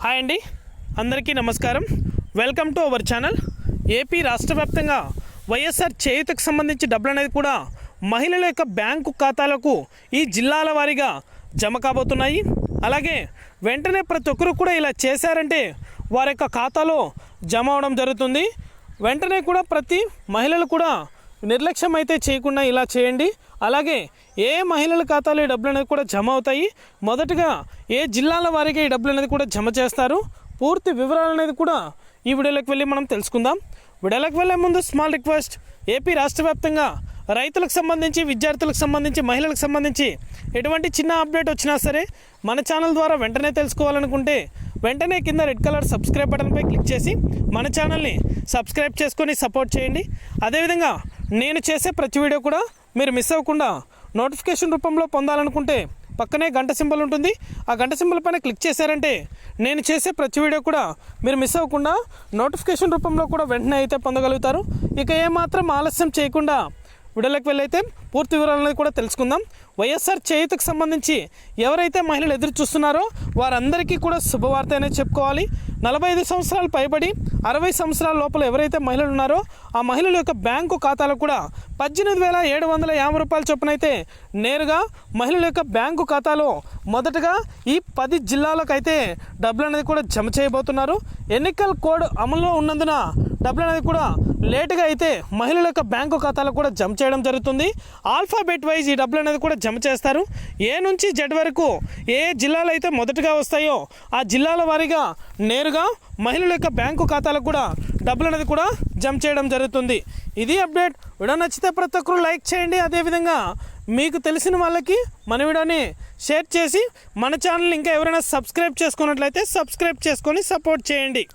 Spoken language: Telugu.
హాయ్ అండి, అందరికీ నమస్కారం. Welcome to our channel. AP రాష్ట్ర వ్యాప్తంగా వైఎస్ఆర్ చేయూతకు సంబంధించి డబ్బులు అనేది కూడా మహిళల యొక్క బ్యాంకు ఖాతాలకు ఈ జిల్లాల వారీగా జమ కాబోతున్నాయి. అలాగే వెంటనే ప్రతి ఒక్కరు కూడా ఇలా చేశారంటే వారి యొక్క ఖాతాలో జమ అవడం జరుగుతుంది. వెంటనే కూడా ప్రతి మహిళలు కూడా నిర్లక్ష్యం అయితే చేయకుండా ఇలా చేయండి. అలాగే ఏ మహిళల ఖాతాలో ఈ డబ్బులు అనేది కూడా జమ అవుతాయి, మొదటగా ఏ జిల్లాల వారీగా ఈ డబ్బులు అనేది కూడా జమ చేస్తారు, పూర్తి వివరాలు అనేది కూడా ఈ వీడియోలోకి వెళ్ళి మనం తెలుసుకుందాం. వీడియోలోకి వెళ్ళే ముందు స్మాల్ రిక్వెస్ట్, ఏపీ రాష్ట్ర వ్యాప్తంగా రైతులకు సంబంధించి, విద్యార్థులకు సంబంధించి, మహిళలకు సంబంధించి ఎటువంటి చిన్న అప్డేట్ వచ్చినా సరే మన ఛానల్ ద్వారా వెంటనే తెలుసుకోవాలనుకుంటే వెంటనే కింద రెడ్ కలర్ సబ్స్క్రైబ్ బటన్పై క్లిక్ చేసి మన ఛానల్ని సబ్స్క్రైబ్ చేసుకొని సపోర్ట్ చేయండి. అదేవిధంగా నేను చేసే ప్రతి వీడియో కూడా మీరు మిస్ అవ్వకుండా నోటిఫికేషన్ రూపంలో పొందాలనుకుంటే పక్కనే గంట సింబల్ ఉంటుంది. ఆ గంట సింబల్ పైన క్లిక్ చేశారంటే నేను చేసే ప్రతి వీడియో కూడా మీరు మిస్ అవ్వకుండా నోటిఫికేషన్ రూపంలో కూడా వెంటనే అయితే పొందగలుగుతారు. ఇక ఏమాత్రం ఆలస్యం చేయకుండా వీడియోలోకి వెళ్ళైతే పూర్తి వివరాలను కూడా తెలుసుకుందాం. వైఎస్ఆర్ చేయూతకు సంబంధించి ఎవరైతే మహిళలు ఎదురు చూస్తున్నారో వారందరికీ కూడా శుభవార్త అనేది చెప్పుకోవాలి. 45 సంవత్సరాలు పైబడి 60 సంవత్సరాల లోపల ఎవరైతే మహిళలు ఉన్నారో ఆ మహిళల యొక్క బ్యాంకు ఖాతాలో కూడా 18,750 రూపాయల చొప్పున అయితే నేరుగా మహిళల యొక్క బ్యాంకు ఖాతాలో మొదటగా ఈ 10 జిల్లాలకు అయితే డబ్బులు అనేది కూడా జమ చేయబోతున్నారు. ఎన్నికల కోడ్ అమల్లో ఉన్నందున డబ్బులు అనేది కూడా లేటుగా అయితే మహిళల యొక్క బ్యాంకు ఖాతాలో కూడా జమ చేయడం జరుగుతుంది. ఆల్ఫాబెట్ వైజ్ ఈ డబ్బులు అనేది కూడా జమ చేస్తారు. ఏ నుంచి జెడ్ వరకు ఏ జిల్లాలు అయితే మొదటగా వస్తాయో ఆ జిల్లాల వారీగా నేరుగా మహిళల యొక్క బ్యాంకు ఖాతాలకు కూడా డబ్బులు అనేది కూడా జమ చేయడం జరుగుతుంది. ఇది అప్డేట్. వీడియో నచ్చితే ప్రతి ఒక్కరు లైక్ చేయండి. అదేవిధంగా మీకు తెలిసిన వాళ్ళకి మన వీడియోని షేర్ చేసి మన ఛానల్ ఇంకా ఎవరైనా సబ్స్క్రైబ్ చేసుకున్నట్లయితే సబ్స్క్రైబ్ చేసుకొని సపోర్ట్ చేయండి.